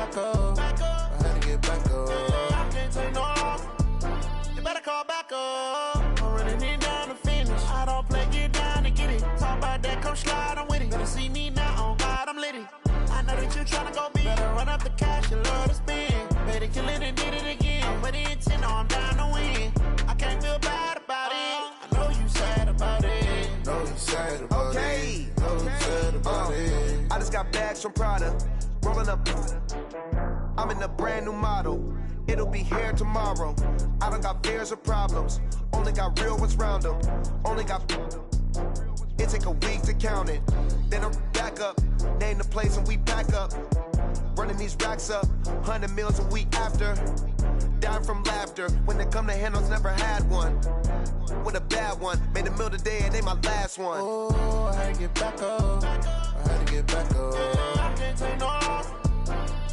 back up. I had to get back up. I can't take no loss. You better call back up. I'm running it down to finish. I don't play, get down to get it. Talk about that, come slide, I'm with it. Better see me now, on God, I'm litty. I know that you tryna go big. Better run up the cash, you love to spend. Better kill it and did it again. But the intent, no, I'm down to win. I can't feel bad about it. I know you sad about it. Know you sad about it. Know you sad about it. I just got bags from Prada. Rolling up. I'm in a brand new model. It'll be here tomorrow. I don't got fears or problems. Only got real ones round them. Only got. It take a week to count it. Then I'm back up. Name the place and we pack up. Running these racks up. 100 meals a week after. Down from laughter. When they come to handles, never had one. With a bad one. Made a meal today and they my last one. Oh, I had to get back up. I had to get back up. I can't take no loss.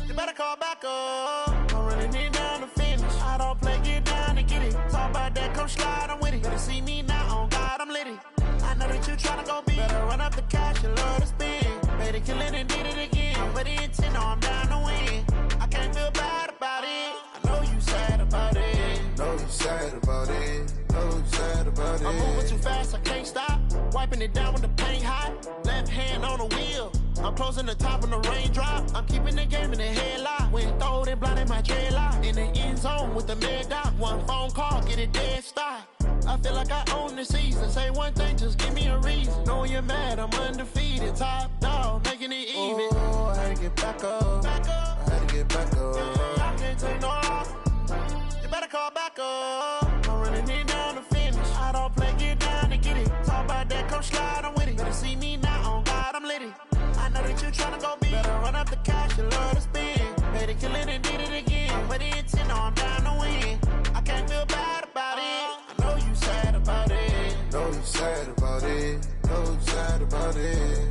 You better call back up. I'm running it down to finish. I don't play, get down to get it. Talk about that, come slide, I'm with it. Better see me now, on God, I'm litty. I know that you tryna go big. Better run up the cash, you love to spend. Better kill it and did it again. But the intent, no, I'm down to win. I can't feel bad about it. I know you sad about it. Know you sad about it. Know you sad about it. I'm moving too fast, I can't stop. Wiping it down with the paint hot. Left hand on the wheel. I'm closing the top when the raindrop. I'm keeping the game in the headlock. When throwed and blinded my dreadlock. In the end zone with the mad dot. One phone call, get it dead stop. I feel like I own the season. Say one thing, just give me a reason. Knowing you're mad, I'm undefeated. Top dog, making it even. Oh, I had to get back up. I had to get back up. I can't take no loss. You better call back up. I'm running it down to finish. I don't play, get down to get it. Talk about that, come slide, I'm with it. Better see me now, on God, I'm litty. I know that you tryna go big. Better run up the cash, you love to spend. Better kill it and did it again. But the intent, no, I'm down to win. I can't feel bad about it. I know you sad about it. Know you sad about it. Know you sad about it.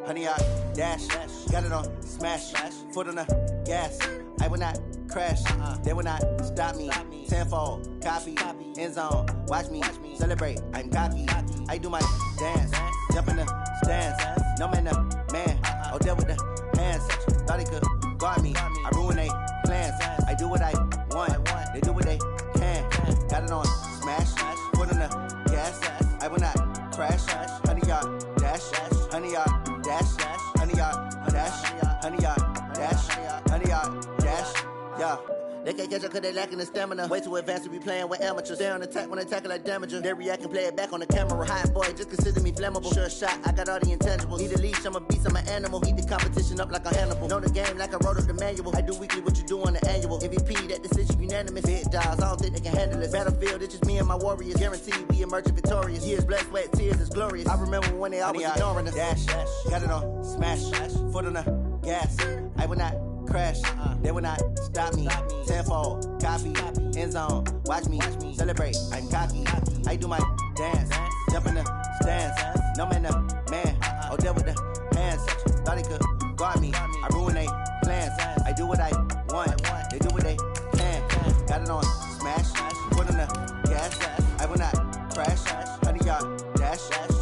Honey, I dash, got it on smash, foot on the gas. I will not crash, they will not stop me. Tenfold, copy, end zone, watch me celebrate. I'm cocky, I do my dance, jump in the stands. No man, the man, oh, deal with the hands. Thought he could guard me, I ruin they plans. I do what I want, they do what they can. Got it on smash, foot on the gas. I will not crash, honey, y'all dash, honey, y'all dash, honey, y'all dash, honey, y'all dash, honey, y'all dash, yeah. They can't catch up cause they lacking the stamina. Way too advanced to be playing with amateurs. Stay on attack when they tackle like damager. They react and play it back on the camera. Hot boy, just consider me flammable. Sure shot, I got all the intangibles. Need a leash, I'm a beast, I'm an animal. Heat the competition up like a Hannibal. Know the game like I wrote up the manual. I do weekly what you do on the annual. MVP, that decision unanimous. Big dials, I don't think they can handle it. Battlefield, it's just me and my warriors. Guaranteed we emerging victorious. Years, blood, sweat, tears, it's glorious. I remember when they always ignoring us. Dash, got it on smash, foot on the gas. I will not crash, they will not stop me. Tenfold, copy, end zone, watch me celebrate. I'm cocky, I do my dance, jump in the stands. No man, the man, oh, deal with the hands. Thought he could guard me, I ruin they plans. I do what I want, they do what they can. Got it on smash, foot on the gas. I will not crash, honey, y'all dash,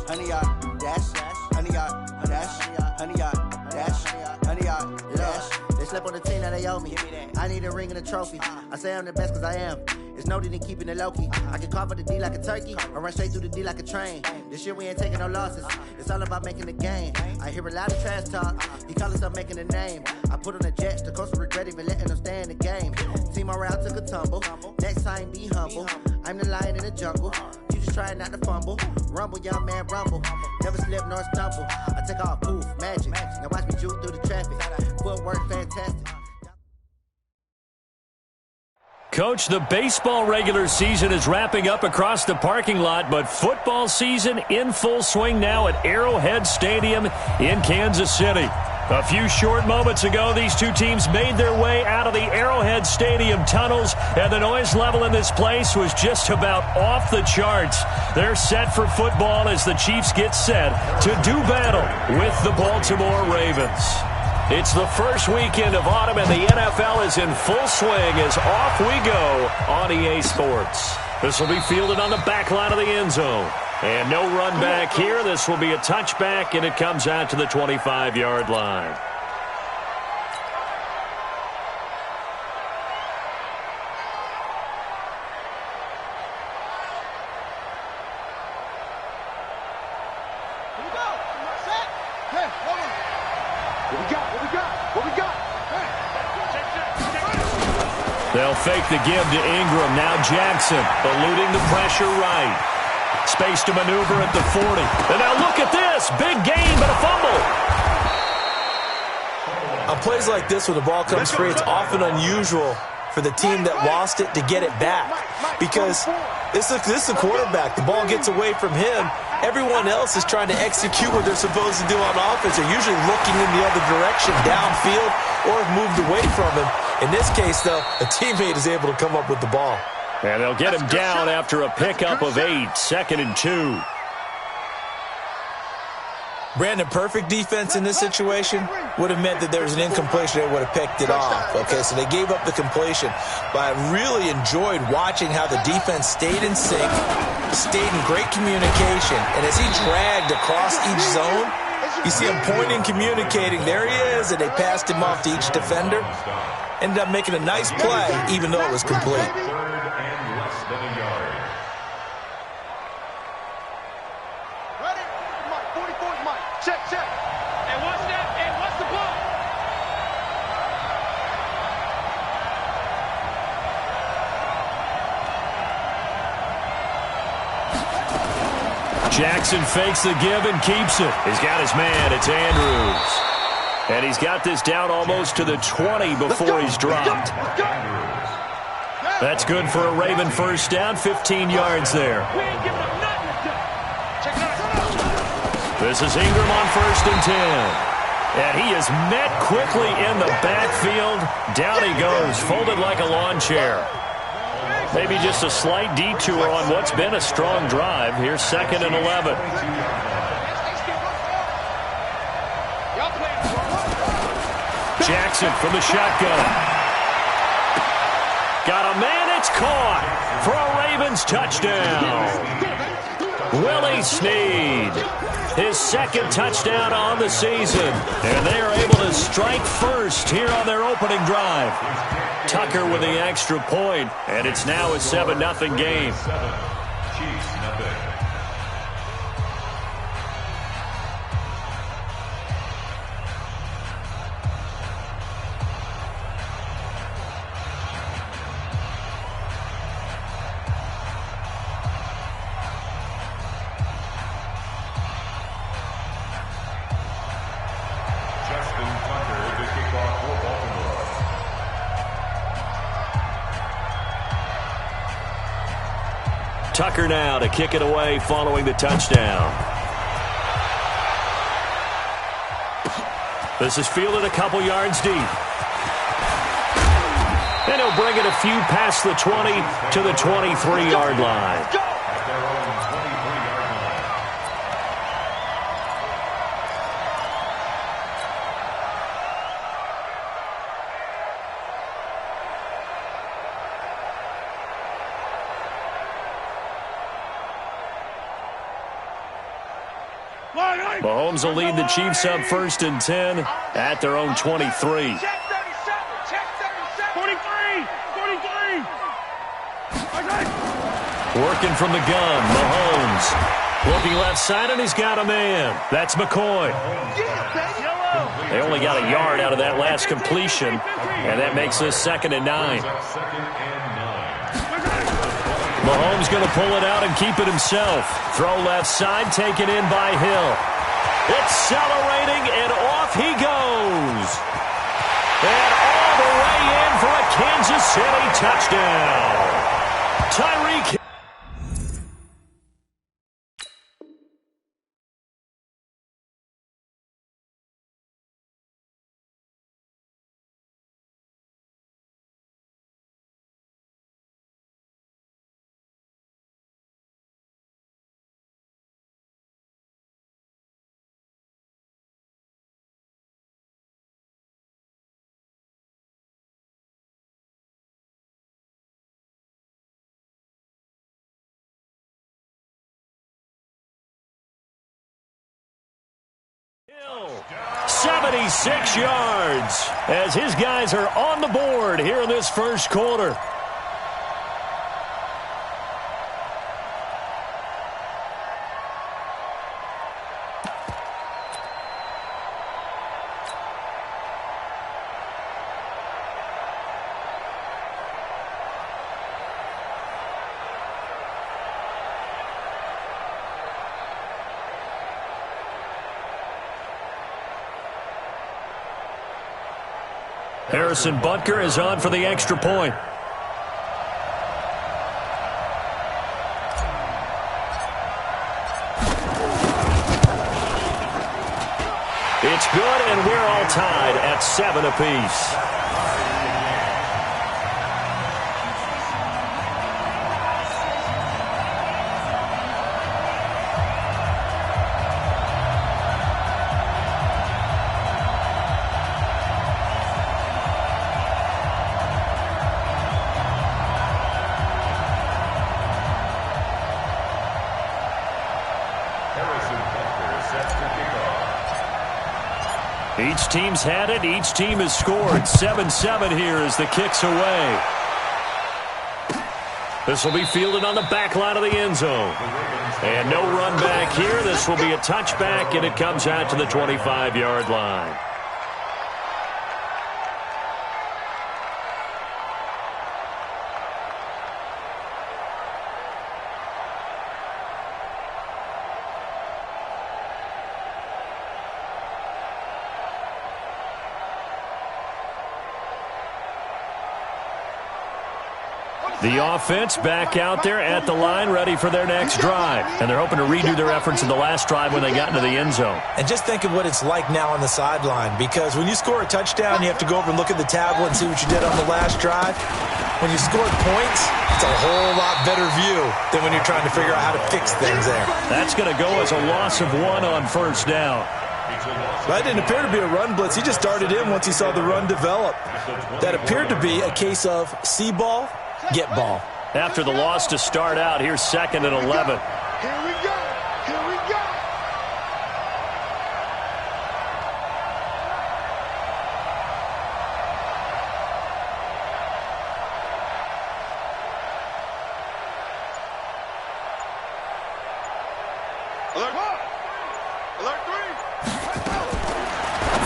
honey, y'all dash, honey, y'all dash, honey, y'all dash, honey, y'all dash. They slept on the team, now they owe me. I need a ring and a trophy. I say I'm the best cause I am. It's no need in keeping it low-key. I can carve for the D like a turkey, or run straight through the D like a train. This year we ain't taking no losses. It's all about making the game. I hear a lot of trash talk. He call himself making a name. I put on the Jets, the coach will regret even letting them stay in the game. Team morale took a tumble. Next time be humble. I'm the lion in the jungle. You just trying not to fumble. Rumble, young man, rumble. Never slip nor stumble. I take off, poof, magic. Now watch me juke through the traffic. Footwork fantastic. Coach, the baseball regular season is wrapping up across the parking lot, but football season in full swing now at Arrowhead Stadium in Kansas City. A few short moments ago, these two teams made their way out of the Arrowhead Stadium tunnels, and the noise level in this place was just about off the charts. They're set for football as the Chiefs get set to do battle with the Baltimore Ravens. It's the first weekend of autumn, and the NFL is in full swing as off we go on EA Sports. This will be fielded on the back line of the end zone. And no run back here. This will be a touchback, and it comes out to the 25-yard line. Here we go. Set. Hey, hold on. What we got? They'll fake the give to Ingram. Now Jackson eluding the pressure right. Space to maneuver at the 40. And now look at this. Big gain, but a fumble. On plays like this where the ball comes free, it's often unusual for the team that lost it to get it back. Because this is a quarterback. The ball gets away from him. Everyone else is trying to execute what they're supposed to do on offense. They're usually looking in the other direction, downfield, or have moved away from him. In this case, though, a teammate is able to come up with the ball. And they'll get him down after a pickup of 8, 2nd and 2. Brandon, perfect defense in this situation would have meant that there was an incompletion. They would have picked it off. Okay, so they gave up the completion. But I really enjoyed watching how the defense stayed in sync, stayed in great communication. And as he dragged across each zone, you see him pointing, communicating. There he is, and they passed him off to each defender. Ended up making a nice play, even though it was complete. Check. And what's that? And what's the ball? Jackson fakes the give and keeps it. He's got his man. It's Andrews. And he's got this down almost to the 20 before he's dropped. That's good for a Raven first down, 15 yards there. We ain't giving up nothing. Check it out. This is Ingram on 1st and 10. And he is met quickly in the backfield. Down he goes, folded like a lawn chair. Maybe just a slight detour on what's been a strong drive. Here's 2nd and 11. Jackson from the shotgun. Got a man, it's caught for a Ravens touchdown. Willie Snead, his 2nd touchdown on the season. And they are able to strike first here on their opening drive. Tucker with the extra point, and it's now a 7-0 game. Tucker now to kick it away following the touchdown. This is fielded a couple yards deep. And he'll bring it a few past the 20 to the 23-yard line. Mahomes will lead the Chiefs up 1st and 10 at their own 23. Check 37. Check 37. 43. Working from the gun, Mahomes. Looking left side, and he's got a man. That's McCoy. They only got a yard out of that last completion, and that makes this 2nd and 9. Mahomes going to pull it out and keep it himself. Throw left side, taken in by Hill. Accelerating, and off he goes. And all the way in for a Kansas City touchdown. Tyreek 76 yards as his guys are on the board here in this first quarter. Harrison Butker is on for the extra point. It's good, and we're all tied at 7 apiece. Each team's had it. Each team has scored. 7-7 here as the kick's away. This will be fielded on the back line of the end zone. And no run back here. This will be a touchback, and it comes out to the 25-yard line. The offense back out there at the line, ready for their next drive. And they're hoping to redo their efforts in the last drive when they got into the end zone. And just think of what it's like now on the sideline, because when you score a touchdown, you have to go over and look at the tablet and see what you did on the last drive. When you scored points, it's a whole lot better view than when you're trying to figure out how to fix things there. That's going to go as a loss of 1 on first down. That didn't appear to be a run blitz. He just darted in once he saw the run develop. That appeared to be a case of see ball, get ball. After the loss to start out, here's 2nd and 11. Here we go. Here we go. Alert. Alert 3.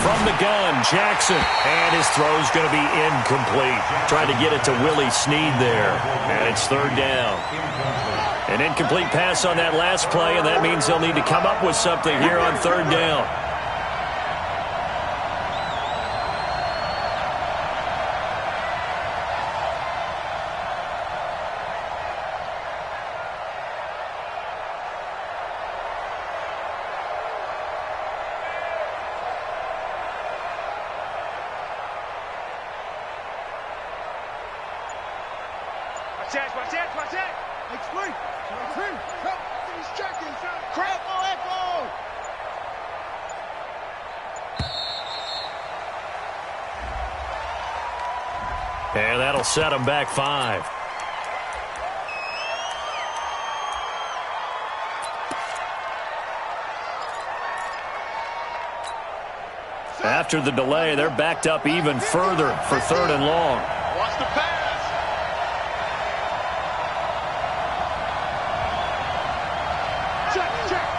From the gun, Jackson. And his throw's going to be incomplete. Trying to get it to Willie Snead there. And it's 3rd down. An incomplete pass on that last play, and that means they'll need to come up with something here on 3rd down. Watch that. Explain. He's checking. Echo. And that'll set him back 5. After the delay, they're backed up even further for 3rd and long. Watch the pass.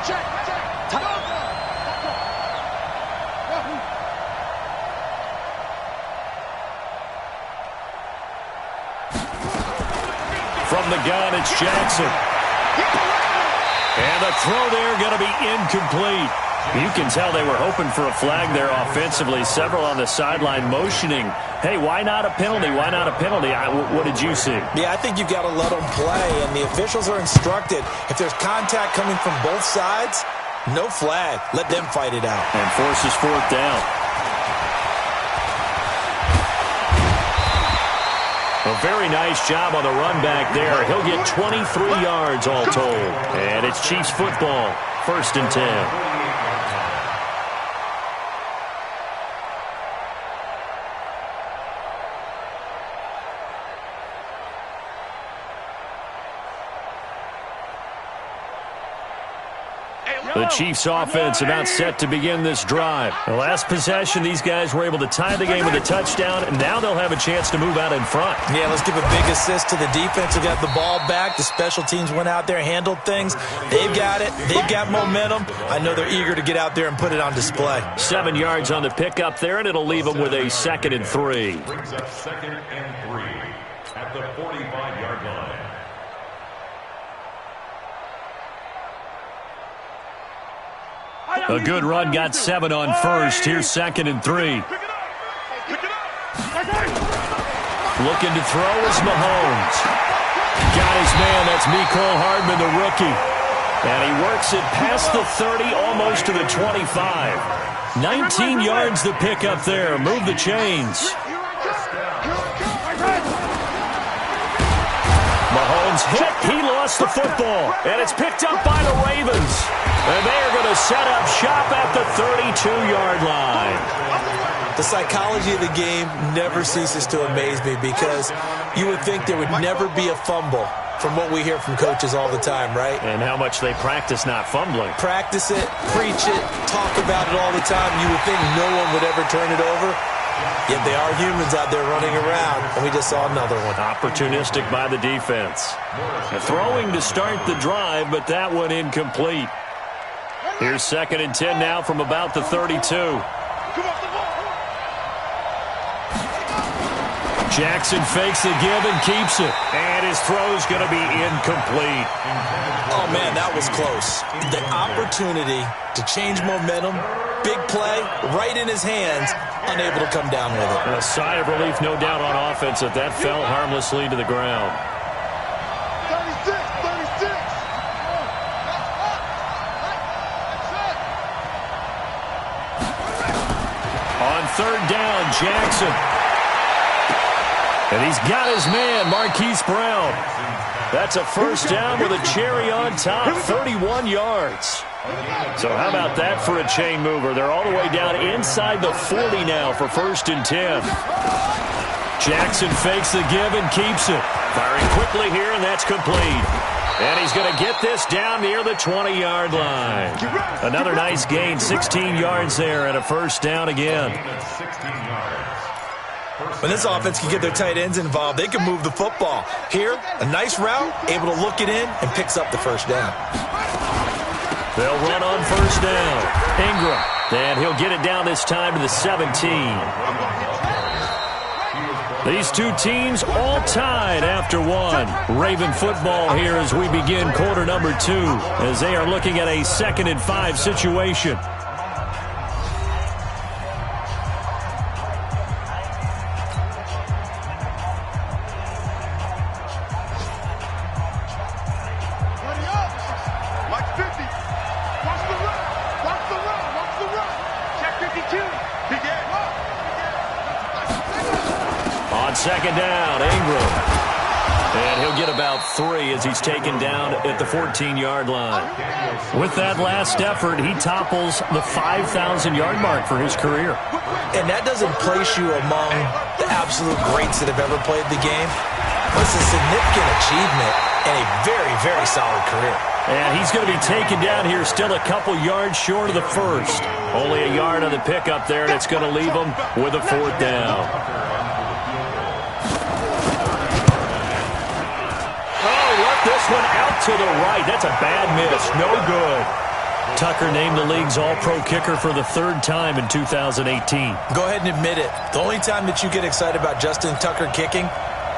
Check. From the gun, it's Jackson. And the throw there going to be incomplete. You can tell they were hoping for a flag there offensively. Several on the sideline motioning, hey, why not a penalty? Why not a penalty? What did you see? Yeah, I think you've got to let them play, and the officials are instructed. If there's contact coming from both sides, no flag. Let them fight it out. And forces 4th down. A very nice job on the run back there. He'll get 23 yards all told. And it's Chiefs football, 1st and 10. The Chiefs offense about set to begin this drive. The last possession, these guys were able to tie the game with a touchdown, and now they'll have a chance to move out in front. Yeah, let's give a big assist to the defense who got the ball back. The special teams went out there, handled things. They've got it. They've got momentum. I know they're eager to get out there and put it on display. 7 yards on the pickup there, and it'll leave them with a 2nd and 3. Brings up 2nd and 3 at the 45-yard line. A good run got 7 on first. Here's 2nd and 3. Looking to throw is Mahomes. Got his man. That's Mecole Hardman, the rookie. And he works it past the 30, almost to the 25. 19 yards the pick up there. Move the chains. Mahomes hit. He lost the football. And it's picked up by the Ravens. And they are going to set up shop at the 32-yard line. The psychology of the game never ceases to amaze me because you would think there would never be a fumble from what we hear from coaches all the time, right? And how much they practice not fumbling. Practice it, preach it, talk about it all the time. You would think no one would ever turn it over. Yet they are humans out there running around, and we just saw another one. Opportunistic by the defense. Throwing to start the drive, but that one incomplete. Here's 2nd and 10 now from about the 32. Jackson fakes the give and keeps it. And his throw's going to be incomplete. Oh, man, that was close. The opportunity to change momentum, big play, right in his hands, unable to come down with it. A sigh of relief, no doubt, on offense that that fell harmlessly to the ground. 36. On 3rd down, Jackson. And he's got his man, Marquise Brown. That's a 1st down with a cherry on top, 31 yards. So how about that for a chain mover? They're all the way down inside the 40 now for 1st and 10. Jackson fakes the give and keeps it. Firing quickly here, and that's complete. And he's going to get this down near the 20-yard line. Another nice gain, 16 yards there, and a 1st down again. When this offense can get their tight ends involved, they can move the football. Here, a nice route, able to look it in, and picks up the 1st down. They'll run on 1st down. Ingram, and he'll get it down this time to the 17. These two teams all tied after one. Raven football here as we begin quarter number 2, as they are looking at a 2nd and 5 situation. On 2nd down, Ingram. And he'll get about 3 as he's taken down at the 14-yard line. With that last effort, he topples the 5,000-yard mark for his career. And that doesn't place you among the absolute greats that have ever played the game. It's a significant achievement and a very, very solid career. And he's going to be taken down here still a couple yards short of the 1st. Only a yard on the pickup there, and it's going to leave him with a 4th down. This one out to the right. That's a bad miss. No good. Tucker named the league's all-pro kicker for the 3rd time in 2018. Go ahead and admit it. The only time that you get excited about Justin Tucker kicking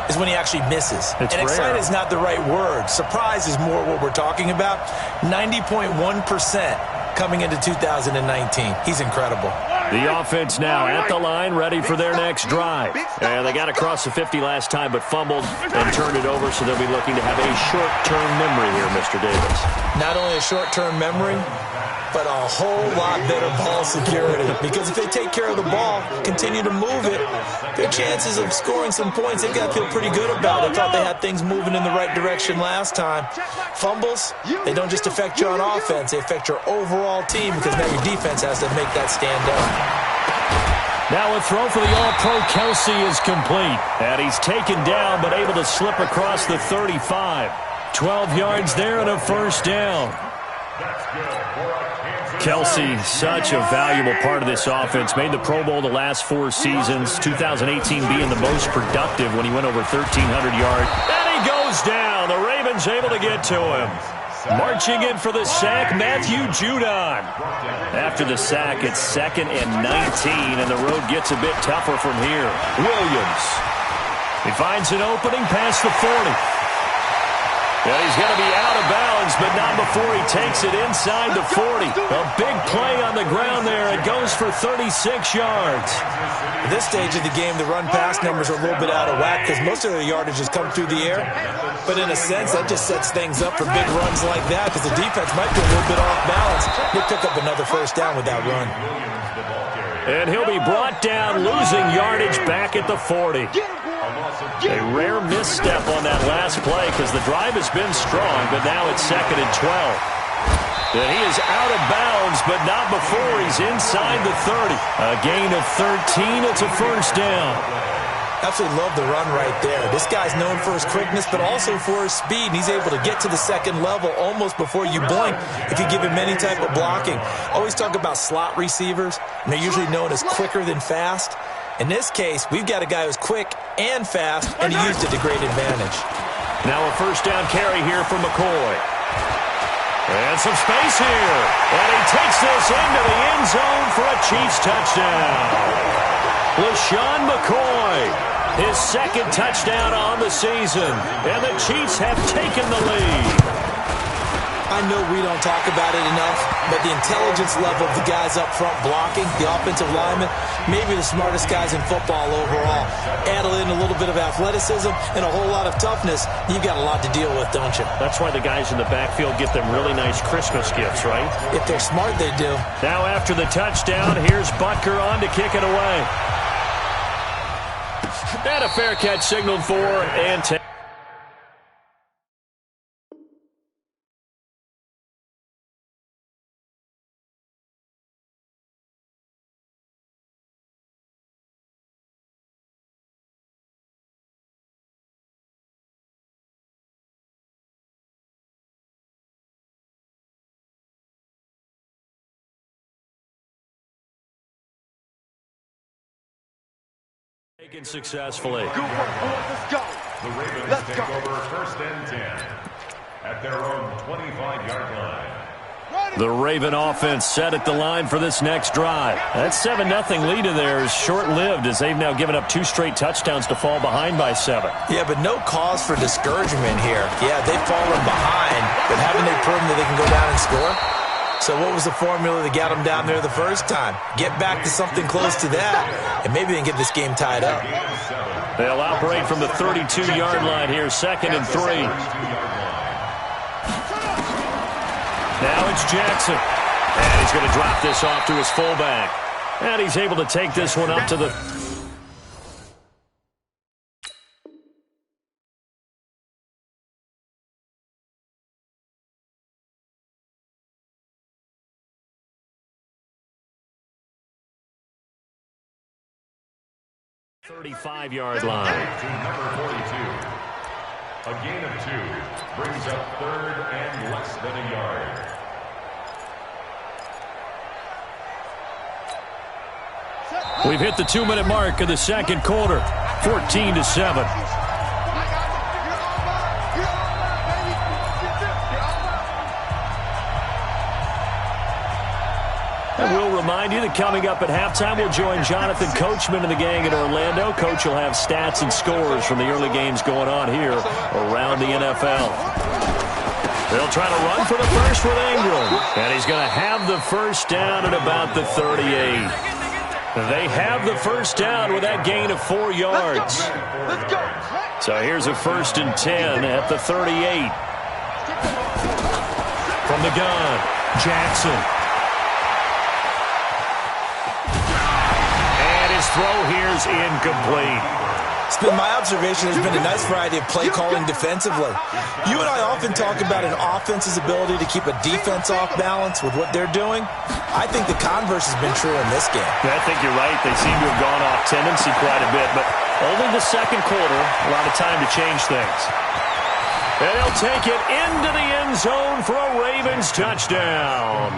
is when he actually misses. It's and rare. excited is not the right word. Surprise is more what we're talking about. 90.1% coming into 2019. He's incredible. The offense now at the line, ready for their next drive. And they got across the 50 last time, but fumbled and turned it over, so they'll be looking to have a short-term memory here, Mr. Davis. Not only a short-term memory, but a whole lot better ball security. Because if they take care of the ball, continue to move it, their chances of scoring some points, they've got to feel pretty good about it. I thought they had things moving in the right direction last time. Fumbles, they don't just affect you on offense, they affect your overall team because now your defense has to make that stand up. Now a throw for the All-Pro Kelsey is complete. And he's taken down but able to slip across the 35. 12 yards there and a 1st down. That's good for a Kelsey, such a valuable part of this offense. Made the Pro Bowl the last 4 seasons. 2018 being the most productive when he went over 1,300 yards. And he goes down. The Ravens able to get to him. Marching in for the sack, Matthew Judon. After the sack, it's 2nd and 19, and the road gets a bit tougher from here. Williams. He finds an opening past the 40. And he's going to be out of bounds, but not before he takes it inside the 40. A big play on the ground there. It goes for 36 yards. At this stage of the game, the run-pass numbers are a little bit out of whack because most of their yardage has come through the air. But in a sense, that just sets things up for big runs like that because the defense might be a little bit off balance. They pick up another first down with that run. And he'll be brought down, losing yardage back at the 40. A rare misstep on that last play because the drive has been strong, but now it's 2nd and 12. And he is out of bounds, but not before he's inside the 30. A gain of 13. It's a first down. Absolutely love the run right there. This guy's known for his quickness, but also for his speed. And he's able to get to the second level almost before you blink if you give him any type of blocking. Always talk about slot receivers, and they're usually known as quicker than fast. In this case, we've got a guy who's quick and fast, and he used it to great advantage. Now a first down carry here for McCoy. And some space here. And he takes this into the end zone for a Chiefs touchdown. LaShawn McCoy, his 2nd touchdown on the season. And the Chiefs have taken the lead. I know we don't talk about it enough, but the intelligence level of the guys up front blocking, the offensive linemen, maybe the smartest guys in football overall. Add in a little bit of athleticism and a whole lot of toughness, you've got a lot to deal with, don't you? That's why the guys in the backfield get them really nice Christmas gifts, right? If they're smart, they do. Now after the touchdown, here's Butker on to kick it away. And a fair catch signaled for and 10. Taken successfully. Good work, boys. Let's go. The Ravens take over 1st and 10 at their own 25-yard line. The Raven offense set at the line for this next drive. That 7-0 lead of theirs is short-lived as they've now given up 2 straight touchdowns to fall behind by 7. Yeah, but no cause for discouragement here. Yeah, they've fallen behind, but haven't they proven that they can go down and score? So what was the formula that got them down there the first time? Get back to something close to that, and maybe they can get this game tied up. They'll operate from the 32-yard line here, 2nd and 3. Now it's Jackson. And he's going to drop this off to his fullback. And he's able to take this one up to the... ...35-yard line. To number 42. A gain of 2 brings up 3rd and less than a yard. We've hit the 2-minute mark of the second quarter. 14-7. And we'll remind you that coming up at halftime, we'll join Jonathan Coachman and the gang in Orlando. Coach will have stats and scores from the early games going on here around the NFL. They'll try to run for the first with Ingram. And he's going to have the first down at about the 38. They have the first down with that gain of 4 yards. So here's a 1st and 10 at the 38. From the gun, Jackson. Throw here's incomplete. It's been my observation there's been a nice variety of play calling defensively. You and I often talk about an offense's ability to keep a defense off balance with what they're doing. I think the converse has been true in this game. I think you're right. They seem to have gone off tendency quite a bit, but only the second quarter, a lot of time to change things. And he'll take it into the end zone for a Ravens touchdown.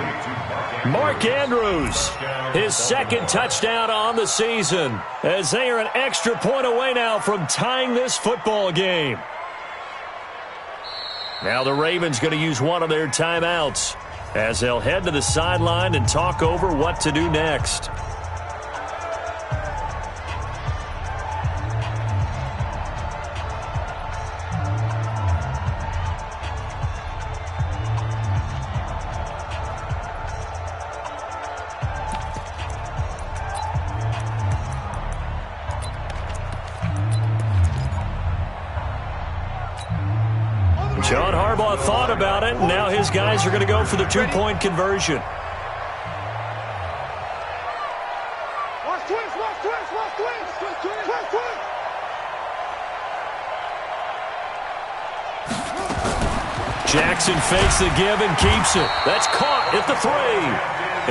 Mark Andrews, his second touchdown on the season, as they are an extra point away now from tying this football game. Now the Ravens going to use one of their timeouts as they'll head to the sideline and talk over what to do next. John Harbaugh thought about it, and now his guys are going to go for the two-point conversion. Jackson fakes the give and keeps it. That's caught at the 3.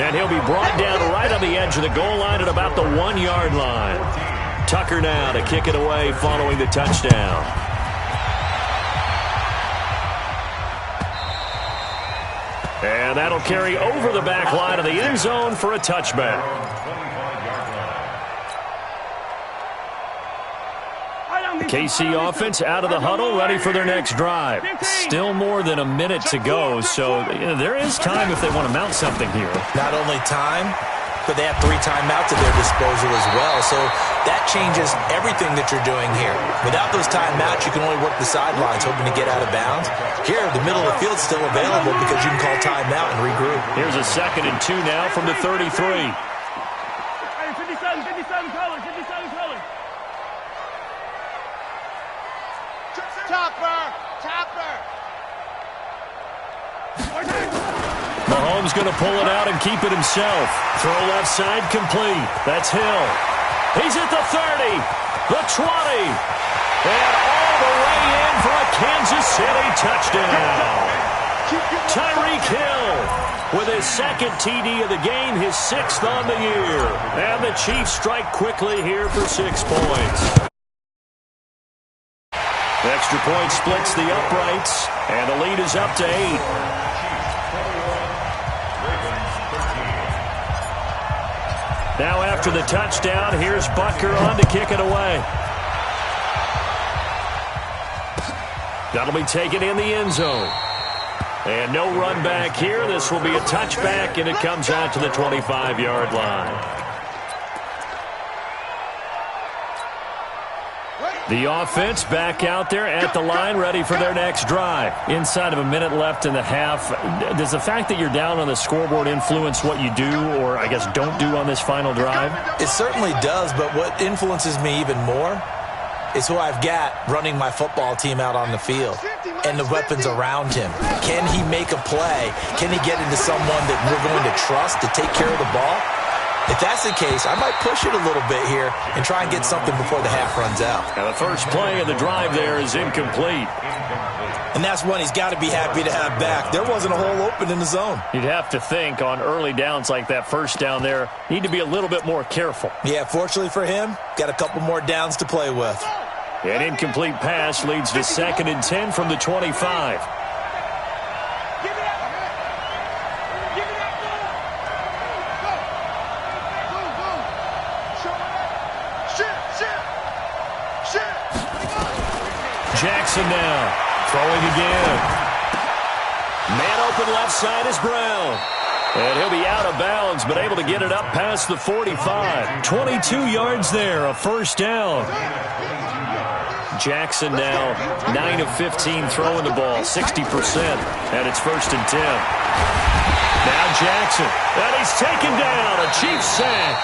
And he'll be brought down right on the edge of the goal line at about the 1-yard line. Tucker now to kick it away following the touchdown. And that'll carry over the back line of the end zone for a touchback. The KC offense out of the huddle, ready for their next drive. Still more than a minute to go, so there is time if they want to mount something here. Not only time, but they have 3 timeouts at their disposal as well, so that changes everything that you're doing here. Without those timeouts, you can only work the sidelines, hoping to get out of bounds. Here, the middle of the field's still available because you can call timeout and regroup. Here's a 2nd and 2 now from the 33. 57 colors, 57 colors. Chopper! Mahomes going to pull it out and keep it himself. Throw left side complete. That's Hill. He's at the 30, the 20, and all the way in for a Kansas City touchdown. Tyreek Hill with his 2nd TD of the game, his 6th on the year. And the Chiefs strike quickly here for 6 points. The extra point splits the uprights, and the lead is up to 8. Now after the touchdown, here's Butker on to kick it away. That'll be taken in the end zone. And no run back here. This will be a touchback, and it comes out to the 25-yard line. The offense back out there at the line, ready for their next drive. Inside of a minute left in the half, does the fact that you're down on the scoreboard influence what you do or, I guess, don't do on this final drive? It certainly does, but what influences me even more is who I've got running my football team out on the field and the weapons around him. Can he make a play? Can he get into someone that we're going to trust to take care of the ball? If that's the case, I might push it a little bit here and try and get something before the half runs out. And the first play of the drive there is incomplete. And that's one he's got to be happy to have back. There wasn't a hole open in the zone. You'd have to think on early downs like that first down there, need to be a little bit more careful. Yeah, fortunately for him, got a couple more downs to play with. An incomplete pass leads to 2nd and 10 from the 25. Jackson now, throwing again. Man open left side is Brown. And he'll be out of bounds, but able to get it up past the 45. 22 yards there, a first down. Jackson now 9 of 15 throwing the ball, 60%, and it's 1st and 10. Now Jackson, and he's taken down, a Chiefs sack.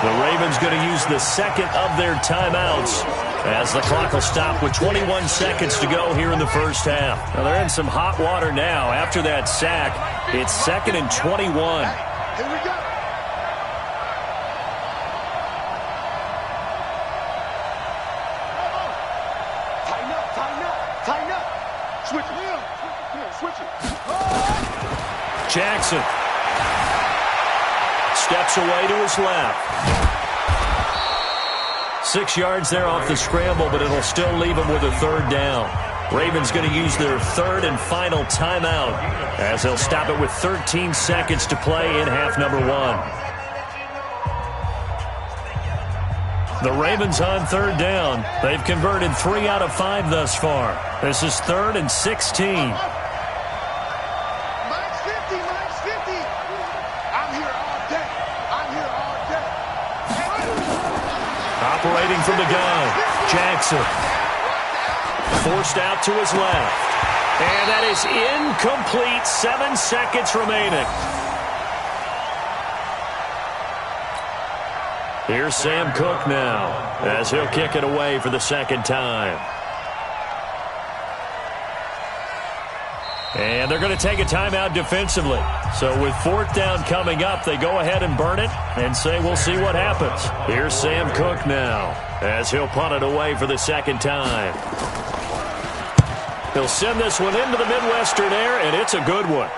The Ravens going to use the 2nd of their timeouts as the clock will stop with 21 seconds to go here in the first half. Now they're in some hot water now. After that sack, it's 2nd and 21. Here we go. Tighten up. Switch it. Here, switch it. Jackson steps away to his left. 6 yards there off the scramble, but it'll still leave him with a 3rd down. Ravens going to use their third and final timeout as they'll stop it with 13 seconds to play in half number 1. The Ravens on third down. They've converted 3 out of 5 thus far. This is 3rd and 16. Mine's 50, mine's 50. I'm here all day. I'm here all day. Operating from the gun, Jackson. Forced out to his left. And that is incomplete. 7 seconds remaining. Here's Sam Cook now as he'll kick it away for the second time. And they're going to take a timeout defensively. So with 4th down coming up, they go ahead and burn it and say we'll see what happens. Here's Sam Cook now as he'll punt it away for the second time. He'll send this one into the Midwestern air, and it's a good one.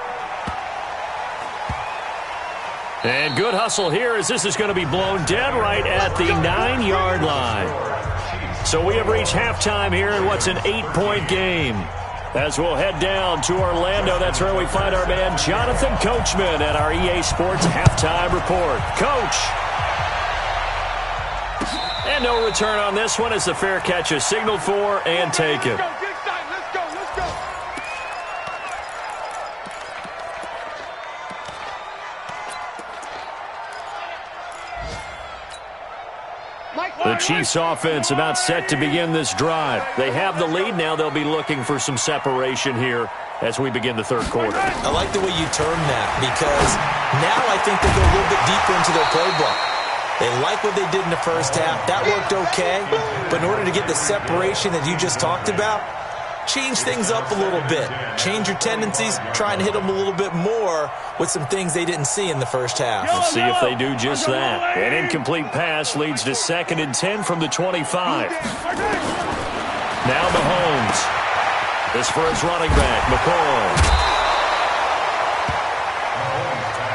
And good hustle here as this is going to be blown dead right at the 9-yard line. So we have reached halftime here in what's an 8-point game. As we'll head down to Orlando, that's where we find our man Jonathan Coachman at our EA Sports Halftime Report. Coach! And no return on this one as the fair catch is signaled for and taken. The Chiefs offense about set to begin this drive. They have the lead now. They'll be looking for some separation here as we begin the third quarter. I like the way you term that because now I think they go a little bit deeper into their playbook. They like what they did in the first half. That worked okay. But in order to get the separation that you just talked about, change things up a little bit. Change your tendencies. Try and hit them a little bit more with some things they didn't see in the first half. Let's see if they do just that. An incomplete pass leads to 2nd and 10 from the 25. Now Mahomes. This for his running back, McCoy.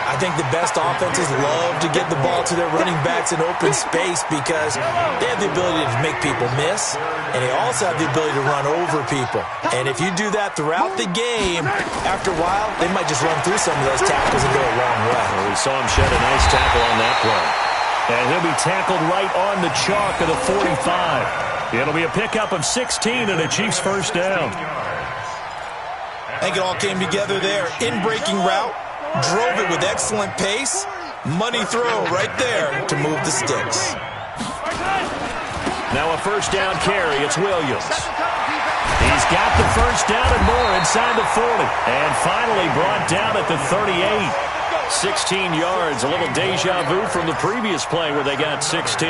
I think the best offenses love to get the ball to their running backs in open space because they have the ability to make people miss, and they also have the ability to run over people. And if you do that throughout the game, after a while, they might just run through some of those tackles and go a long way. Well, we saw him shed a nice tackle on that play. And he'll be tackled right on the chalk of the 45. It'll be a pickup of 16 and a Chiefs first down. I think it all came together there. In-breaking route. Drove it with excellent pace. Money throw right there to move the sticks. Now a first down carry. It's Williams. He's got the first down and more inside the 40. And finally brought down at the 38. 16 yards. A little deja vu from the previous play where they got 16.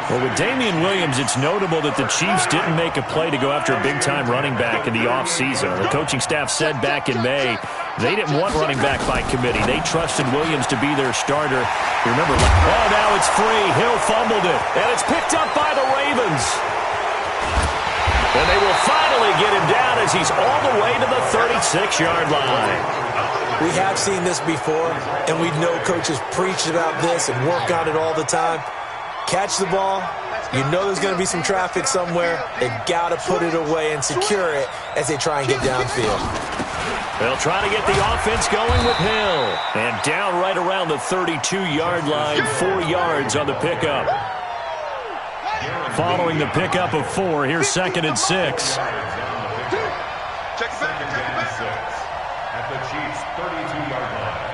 Well, with Damian Williams, it's notable that the Chiefs didn't make a play to go after a big-time running back in the offseason. The coaching staff said back in May they didn't want running back by committee. They trusted Williams to be their starter. You remember, oh, now it's free. Hill fumbled it, and it's picked up by the Ravens. And they will finally get him down as he's all the way to the 36-yard line. We have seen this before, and we know coaches preach about this and work on it all the time. Catch the ball. You know there's going to be some traffic somewhere. They've got to put it away and secure it as they try and get downfield. They'll try to get the offense going with Hill. And down right around the 32-yard line, 4 yards on the pickup. Following the pickup of 4, here's 2nd and 6. Check it back. At the Chiefs' 32-yard line.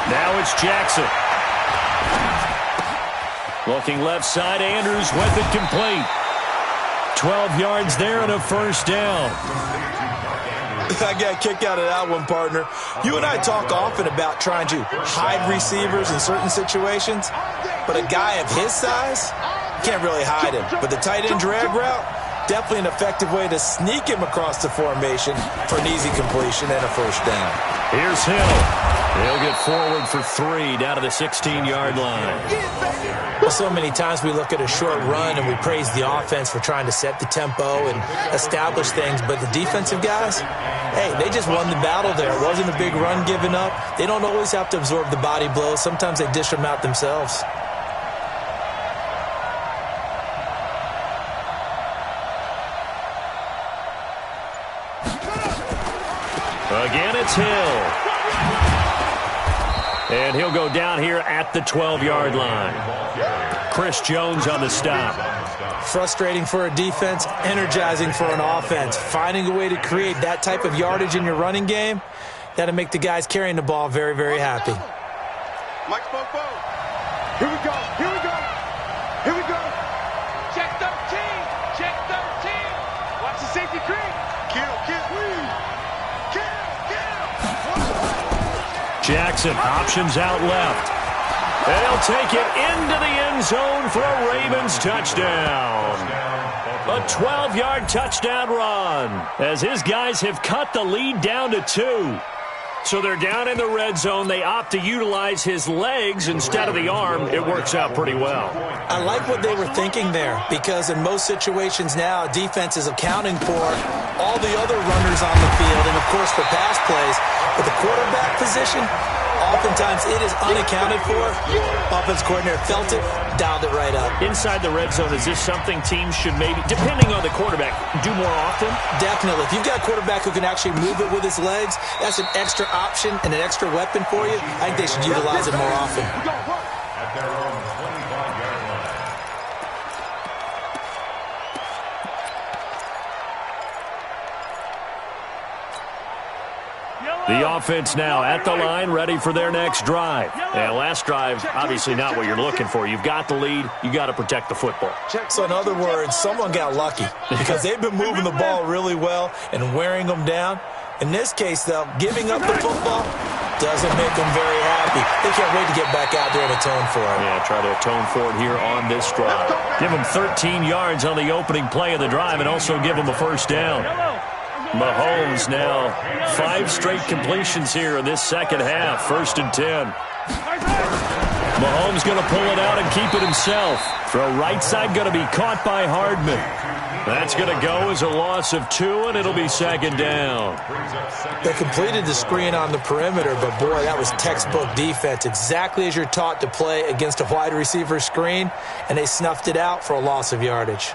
Now it's Jackson. Looking left side, Andrews with it complete. 12 yards there and a first down. I got a kick out of that one, partner. You and I talk often about trying to hide receivers in certain situations, but a guy of his size, can't really hide him. But the tight end drag route, definitely an effective way to sneak him across the formation for an easy completion and a first down. Here's Hill. He'll get forward for 3 down to the 16-yard line. Well, so many times we look at a short run and we praise the offense for trying to set the tempo and establish things, but the defensive guys, hey, they just won the battle there. It wasn't a big run given up. They don't always have to absorb the body blows. Sometimes they dish them out themselves. Again, it's Hill. And he'll go down here at the 12-yard line. Chris Jones on the stop. Frustrating for a defense, energizing for an offense. Finding a way to create that type of yardage in your running game, that'll make the guys carrying the ball very, very happy. Mike spoke both. Here we go. Here we go. Here we go. Check 13. Check 13. Watch the safety creep. Kill. Jackson options out left. And he'll take it into the end zone for a Ravens touchdown. A 12-yard touchdown run as his guys have cut the lead down to 2. So they're down in the red zone. They opt to utilize his legs instead of the arm. It works out pretty well. I like what they were thinking there because in most situations now, defense is accounting for all the other runners on the field and, of course, for pass plays. But the quarterback position, oftentimes it is unaccounted for. Offense coordinator felt it, dialed it right up. Inside the red zone, is this something teams should maybe, depending on the quarterback, do more often? Definitely. If you've got a quarterback who can actually move it with his legs, that's an extra option and an extra weapon for you. I think they should utilize it more often. At their own 25-yard line. The offense now at the line, ready for their next drive. And last drive, obviously not what you're looking for. You've got the lead. You got to protect the football. So in other words, someone got lucky because they've been moving the ball really well and wearing them down. In this case, though, giving up the football doesn't make them very happy. They can't wait to get back out there and atone for it. Yeah, try to atone for it here on this drive. Give them 13 yards on the opening play of the drive and also give them a first down. Mahomes now 5 straight completions here in this second half. 1st and 10. Mahomes going to pull it out and keep it himself. Throw right side going to be caught by Hardman. That's going to go as a loss of 2, and it'll be 2nd down. They completed the screen on the perimeter, but boy, that was textbook defense. Exactly as you're taught to play against a wide receiver screen, and they snuffed it out for a loss of yardage.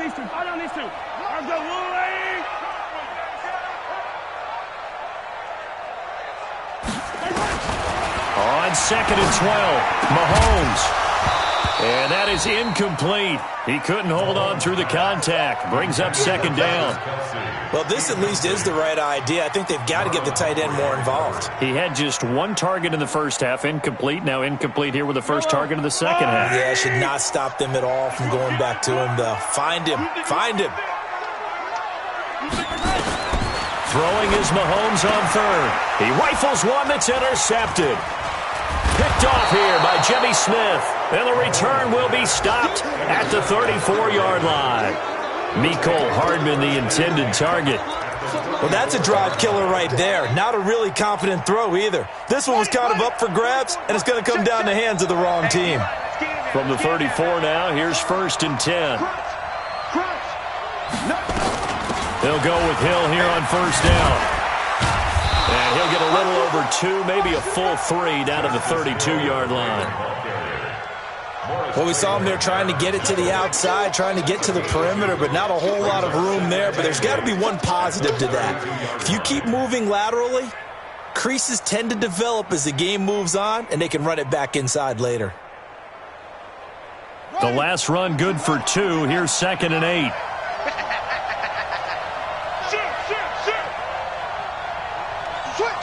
These two. Let's go, Louie! On 2nd and 12, Mahomes. And that is incomplete. He couldn't hold on through the contact. Brings up 2nd down. Well, this at least is the right idea. I think they've got to get the tight end more involved. He had just 1 target in the first half, incomplete. Now incomplete here with the first target in the second half. Yeah, it should not stop them at all from going back to him, though. Find him. Find him. Throwing is Mahomes on 3rd. He rifles one that's intercepted. Picked off here by Jimmy Smith. And the return will be stopped at the 34-yard line. Mecole Hardman, the intended target. Well, that's a drive killer right there. Not a really confident throw either. This one was kind of up for grabs, and it's going to come down the hands of the wrong team. From the 34 now, here's 1st and 10. They'll go with Hill here on 1st down. And he'll get a little over 2, maybe a full 3 down to the 32-yard line. Well, we saw him there trying to get it to the outside, trying to get to the perimeter, but not a whole lot of room there. But there's got to be one positive to that. If you keep moving laterally, creases tend to develop as the game moves on, and they can run it back inside later. The last run good for 2. Here's 2nd and 8.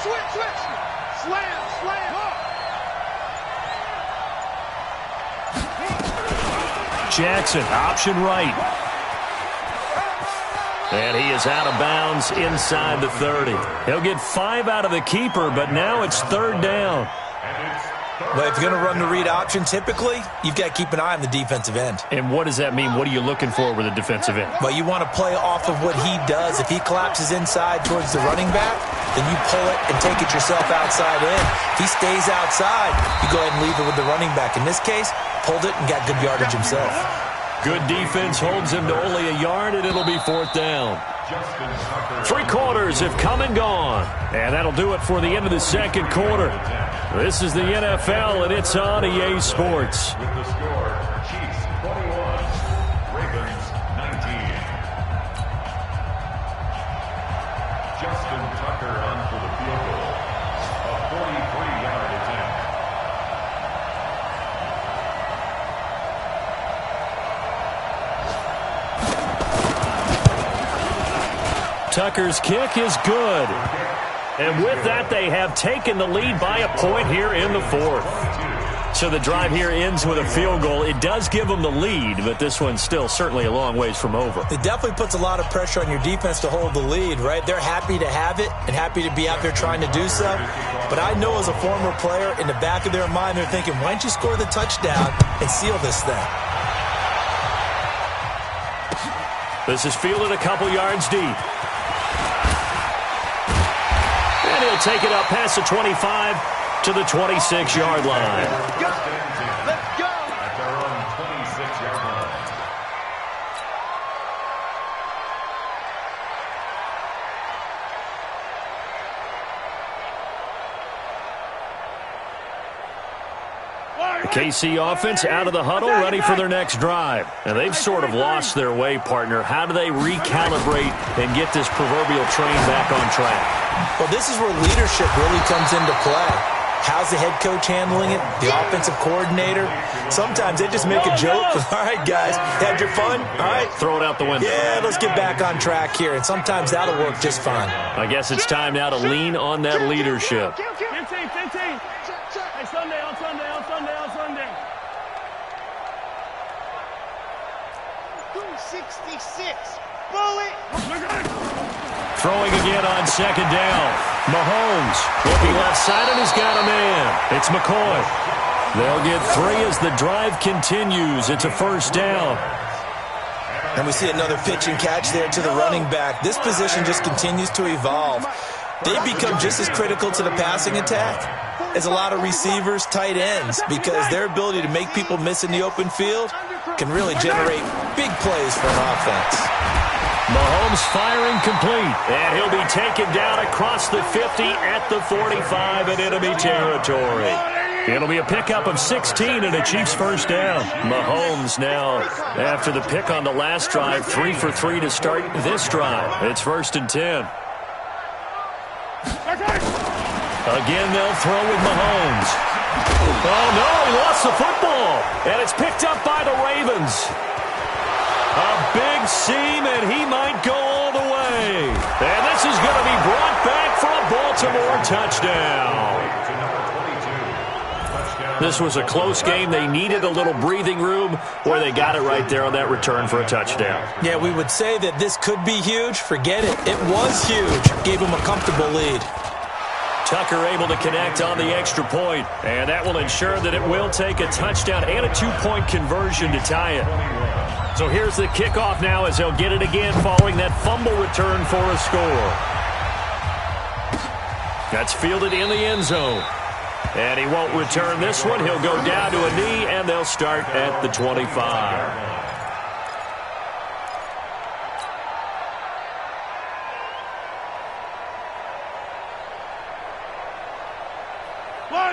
Switch. Slam. Jackson, option right. And he is out of bounds inside the 30. He'll get 5 out of the keeper, but now it's 3rd down. And it's Well, if you're going to run the read option, typically, you've got to keep an eye on the defensive end. And what does that mean? What are you looking for with a defensive end? Well, you want to play off of what he does. If he collapses inside towards the running back, then you pull it and take it yourself outside in. If he stays outside, you go ahead and leave it with the running back. In this case, pulled it and got good yardage himself. Good defense holds him to only a yard, and it'll be 4th down. 3 quarters have come and gone. And that'll do it for the end of the 2nd quarter. This is the NFL, and it's on EA Sports. With the score, Chiefs 21, Ravens 19. Justin Tucker on for the field goal. A 43-yard attempt. Tucker's kick is good. And with that, they have taken the lead by a point here in the 4th. So the drive here ends with a field goal. It does give them the lead, but this one's still certainly a long ways from over. It definitely puts a lot of pressure on your defense to hold the lead, right? They're happy to have it and happy to be out there trying to do so. But I know as a former player, in the back of their mind, they're thinking, why don't you score the touchdown and seal this thing? This is fielded a couple yards deep. And he'll take it up past the 25 to the 26-yard line. Let's go! At their own 26-yard line. The KC offense out of the huddle, ready for their next drive. And they've sort of lost their way, partner. How do they recalibrate and get this proverbial train back on track? Well, this is where leadership really comes into play. How's the head coach handling it? The offensive coordinator? Sometimes they just make a joke. All right, guys, had your fun? All right. Throw it out the window. Yeah, let's get back on track here. And sometimes that'll work just fine. I guess it's time now to lean on that leadership. 15. Hey, Sunday, on Sunday. 266. Bullet. Throwing again on 2nd down. Mahomes looking left side and he's got a man. It's McCoy. They'll get 3 as the drive continues. It's a 1st down. And we see another pitch and catch there to the running back. This position just continues to evolve. They become just as critical to the passing attack as a lot of receivers, tight ends, because their ability to make people miss in the open field can really generate big plays for an offense. Mahomes firing complete, and he'll be taken down across the 50 at the 45 in enemy territory. It'll be a pickup of 16 and a Chiefs 1st down. Mahomes now, after the pick on the last drive, 3 for 3 to start this drive. It's 1st and 10. Again, they'll throw with Mahomes. Oh, no, he lost the football. And it's picked up by the Ravens. A big seam, and he might go all the way. And this is going to be brought back for a Baltimore touchdown. This was a close game. They needed a little breathing room, or they got it right there on that return for a touchdown. Yeah, we would say that this could be huge. Forget it. It was huge. Gave him a comfortable lead. Tucker able to connect on the extra point, and that will ensure that it will take a touchdown and a 2-point conversion to tie it. So here's the kickoff now as they'll get it again following that fumble return for a score. That's fielded in the end zone. And he won't return this one. He'll go down to a knee, and they'll start at the 25.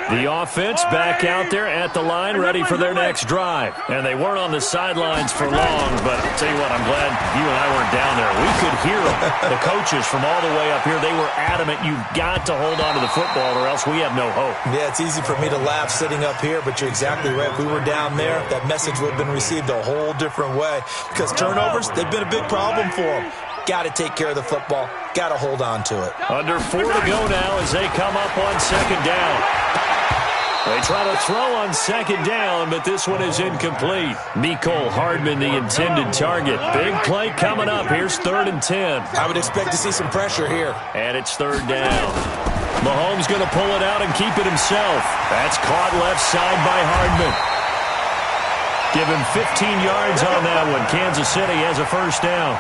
The offense back out there at the line, ready for their next drive. And they weren't on the sidelines for long, but I'll tell you what, I'm glad you and I weren't down there. We could hear them. The coaches from all the way up here, they were adamant, you've got to hold on to the football or else we have no hope. Yeah, it's easy for me to laugh sitting up here, but you're exactly right. If we were down there, that message would have been received a whole different way. Because turnovers, they've been a big problem for them. Got to take care of the football. Got to hold on to it. Under 4 to go now as they come up on 2nd down. They try to throw on 2nd down, but this one is incomplete. Mecole Hardman, the intended target. Big play coming up. Here's 3rd and 10. I would expect to see some pressure here. And it's 3rd down. Mahomes going to pull it out and keep it himself. That's caught left side by Hardman. Give him 15 yards on that one. Kansas City has a first down.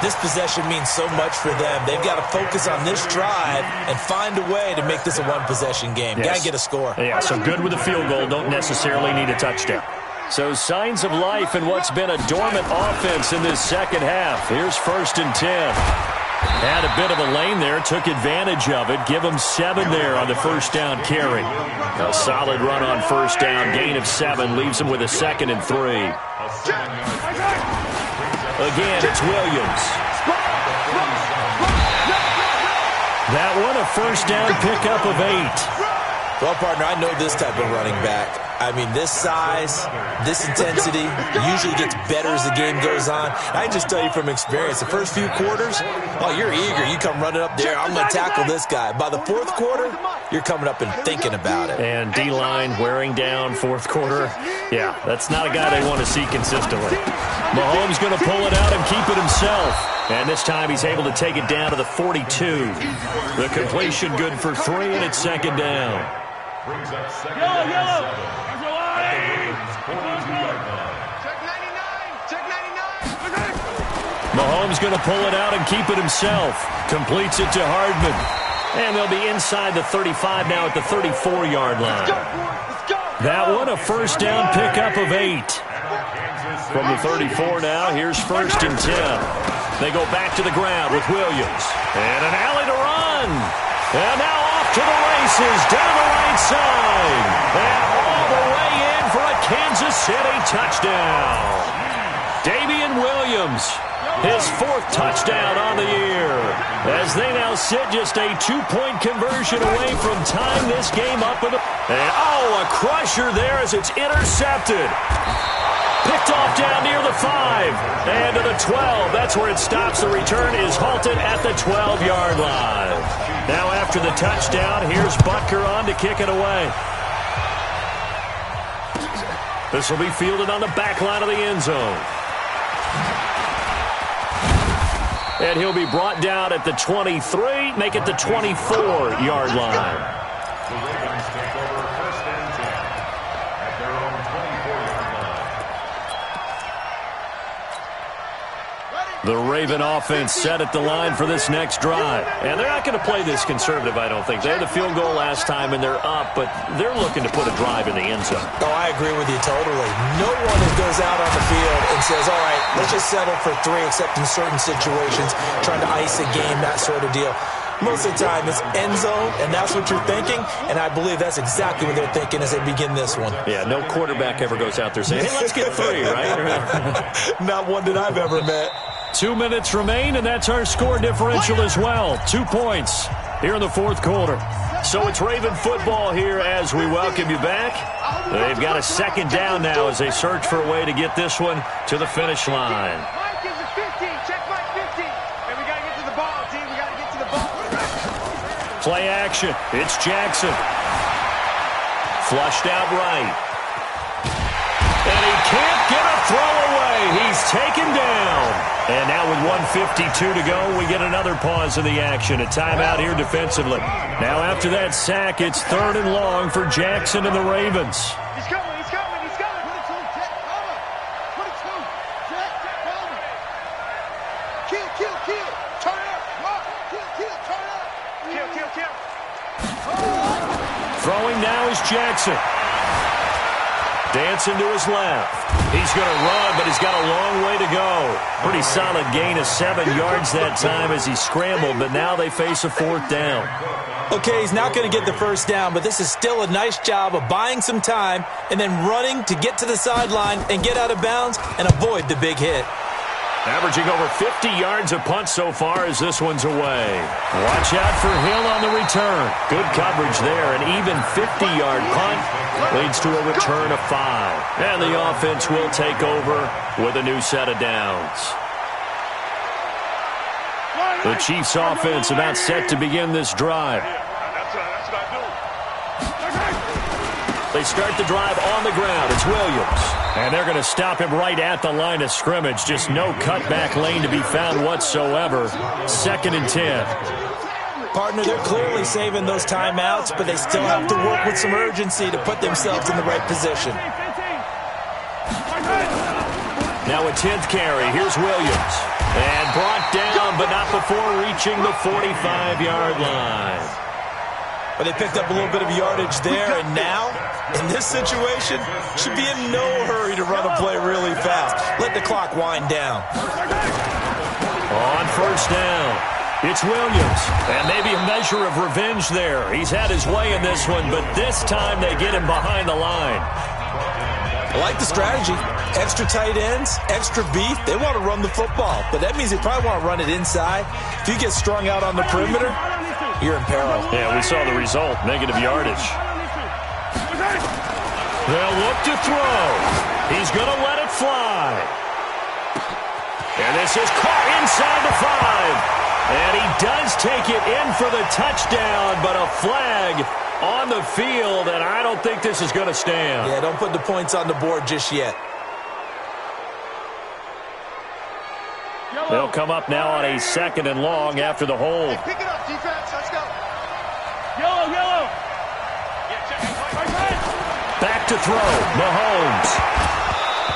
This possession means so much for them. They've got to focus on this drive and find a way to make this a one-possession game. Yes. Got to get a score. Yeah, so good with a field goal. Don't necessarily need a touchdown. So signs of life in what's been a dormant offense in this second half. Here's 1st and 10. Had a bit of a lane there, took advantage of it. Give them 7 there on the first down carry. A solid run on first down, gain of 7, leaves them with a 2nd and 3. Again, it's Williams. That one, a first down pickup of 8. Well, partner, I know this type of running back. I mean, this size, this intensity usually gets better as the game goes on. I can just tell you from experience, the first few quarters, oh, you're eager. You come running up there, I'm going to tackle this guy. By the 4th quarter, you're coming up and thinking about it. And D-line wearing down 4th quarter. Yeah, that's not a guy they want to see consistently. Mahomes going to pull it out and keep it himself. And this time he's able to take it down to the 42. The completion good for 3, and it's 2nd down. Brings up 2nd and 7 at the Ravens' 42-yard line. Check 99. Mahomes going to pull it out and keep it himself. Completes it to Hardman. And they'll be inside the 35 now at the 34-yard line. That one, a first down pickup of 8. From the 34 now, here's 1st and 10. They go back to the ground with Williams. And an alley to run. And now off to the races, down the right side. And all the way in for a Kansas City touchdown. Damian Williams, his 4th touchdown on the year. As they now sit just a 2-point conversion away from tying this game up with and a crusher there as it's intercepted. Picked off down near the 5. And to the 12. That's where it stops. The return is halted at the 12-yard line. Now after the touchdown, here's Butker on to kick it away. This will be fielded on the back line of the end zone. And he'll be brought down at the 23, make it the 24-yard line. The Ravens take over 1st and 10 at their own 24-yard line. The Raven offense set at the line for this next drive. And they're not going to play this conservative, I don't think. They had the field goal last time, and they're up, but they're looking to put a drive in the end zone. Oh, I agree with you totally. No one that goes out on the field and says, all right, let's just settle for 3, except in certain situations, trying to ice a game, that sort of deal. Most of the time, it's end zone, and that's what you're thinking, and I believe that's exactly what they're thinking as they begin this one. Yeah, no quarterback ever goes out there saying, hey, let's get 3, right? Not one that I've ever met. 2 minutes remain, and that's our score differential as well. 2 points here in the 4th quarter. So it's Raven football here as we welcome you back. They've got a 2nd down now as they search for a way to get this one to the finish line. Mike is a 15. Check Mike 15. And we got to get to the ball, team. We got to get to the ball. Play action. It's Jackson. Flushed out right. And he can't get a throw away. He's taken down. And now with 1:52 to go, we get another pause in the action. A timeout here defensively. Now after that sack, it's 3rd and long for Jackson and the Ravens. He's coming. He's coming. He's coming. 22. Jack, cover. 22. Jack, cover. Kill, kill, kill. Turn it up. Mark. Kill, kill. Turn it up. Kill, kill, kill. Throwing now is Jackson. Dancing to his left. He's going to run, but he's got a long way to go. Pretty solid gain of 7 yards that time as he scrambled, but now they face a 4th down. Okay, he's not going to get the first down, but this is still a nice job of buying some time and then running to get to the sideline and get out of bounds and avoid the big hit. Averaging over 50 yards a punt so far as this one's away. Watch out for Hill on the return. Good coverage there. An even 50-yard punt leads to a return of 5. And the offense will take over with a new set of downs. The Chiefs offense about set to begin this drive. They start the drive on the ground. It's Williams. And they're going to stop him right at the line of scrimmage. Just no cutback lane to be found whatsoever. 2nd and 10. Partner, they're clearly saving those timeouts, but they still have to work with some urgency to put themselves in the right position. Now a 10th carry. Here's Williams. And brought down, but not before reaching the 45-yard line. But they picked up a little bit of yardage there, and now, in this situation, should be in no hurry to run a play really fast. Let the clock wind down. On first down, it's Williams. And maybe a measure of revenge there. He's had his way in this one, but this time they get him behind the line. I like the strategy. Extra tight ends, extra beef. They want to run the football, but that means they probably want to run it inside. If you get strung out on the perimeter, you're in peril. Yeah, we saw the result. Negative yardage. They'll look to throw. He's going to let it fly. And this is caught inside the 5. And he does take it in for the touchdown, but a flag on the field, and I don't think this is going to stand. Yeah, don't put the points on the board just yet. They'll come up now on a 2nd and long after the hold. Pick it up, defense. Let's go. Yellow. Back to throw. Mahomes.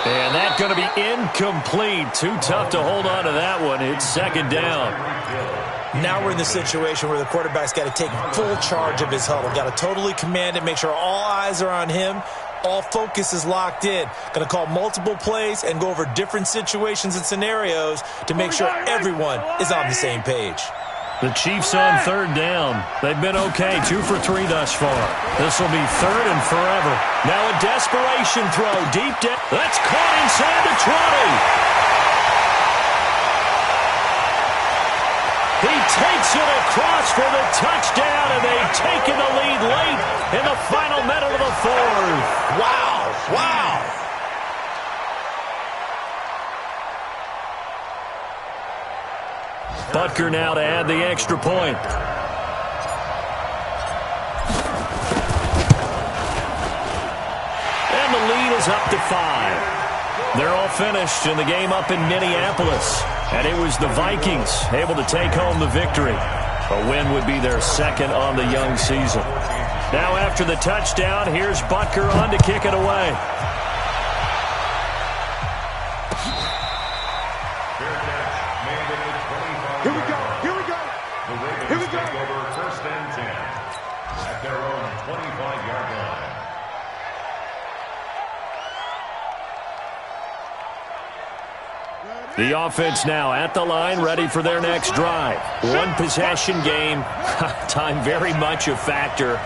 And that's going to be incomplete. Too tough to hold on to that one. It's 2nd down. Now we're in the situation where the quarterback's got to take full charge of his huddle. Got to totally command it, make sure all eyes are on him. All focus is locked in. Going to call multiple plays and go over different situations and scenarios to make sure everyone is on the same page. The Chiefs on 3rd down. They've been okay, 2 for 3 thus far. This will be 3rd and forever. Now a desperation throw deep down. That's caught inside the 20. He takes it across for the touchdown, and they've taken the lead late in the final minute of the 4th. Wow. Butker now to add the extra point. And the lead is up to 5. They're all finished in the game up in Minneapolis. And it was the Vikings able to take home the victory. A win would be their 2nd on the young season. Now after the touchdown, here's Butker on to kick it away. Here we go. The Ravens take over 1st and 10 at their own 25-yard line. The offense now at the line, ready for their next drive. One possession game. Time very much a factor.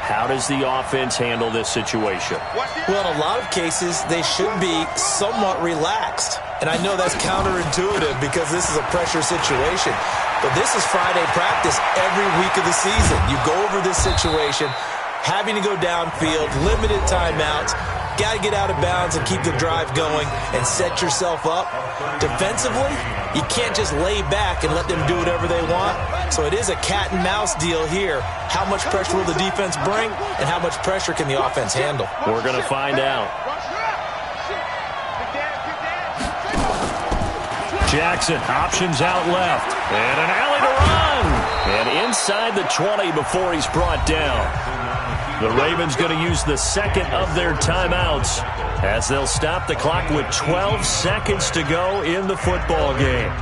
How does the offense handle this situation? Well, in a lot of cases, they should be somewhat relaxed. And I know that's counterintuitive because this is a pressure situation. But this is Friday practice every week of the season. You go over this situation, having to go downfield, limited timeouts, got to get out of bounds and keep the drive going and set yourself up. Defensively, you can't just lay back and let them do whatever they want. So it is a cat and mouse deal here. How much pressure will the defense bring and how much pressure can the offense handle? We're going to find out. Jackson options out left. And an alley to run. And inside the 20 before he's brought down. The Ravens going to use the 2nd of their timeouts as they'll stop the clock with 12 seconds to go in the football game.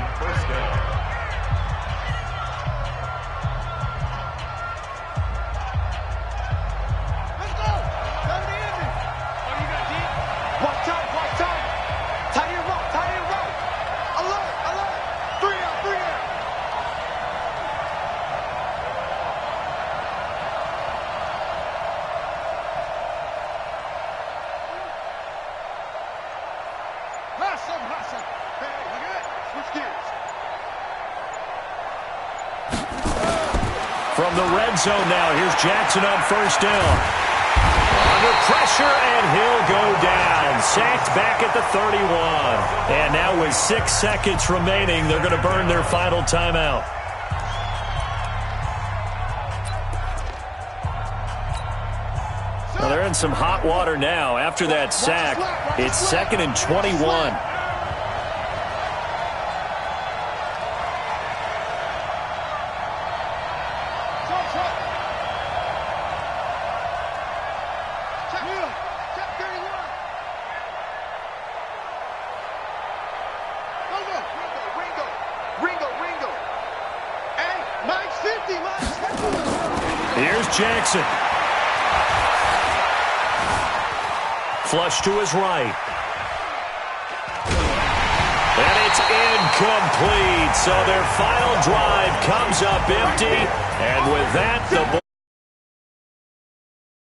From the red zone now, here's Jackson on 1st down. Under pressure, and he'll go down. Sacked back at the 31. And now with 6 seconds remaining, they're going to burn their final timeout. Well, they're in some hot water now. After that sack, it's 2nd and 21. Jackson. Flush to his right. And it's incomplete. So their final drive comes up empty. And with that, the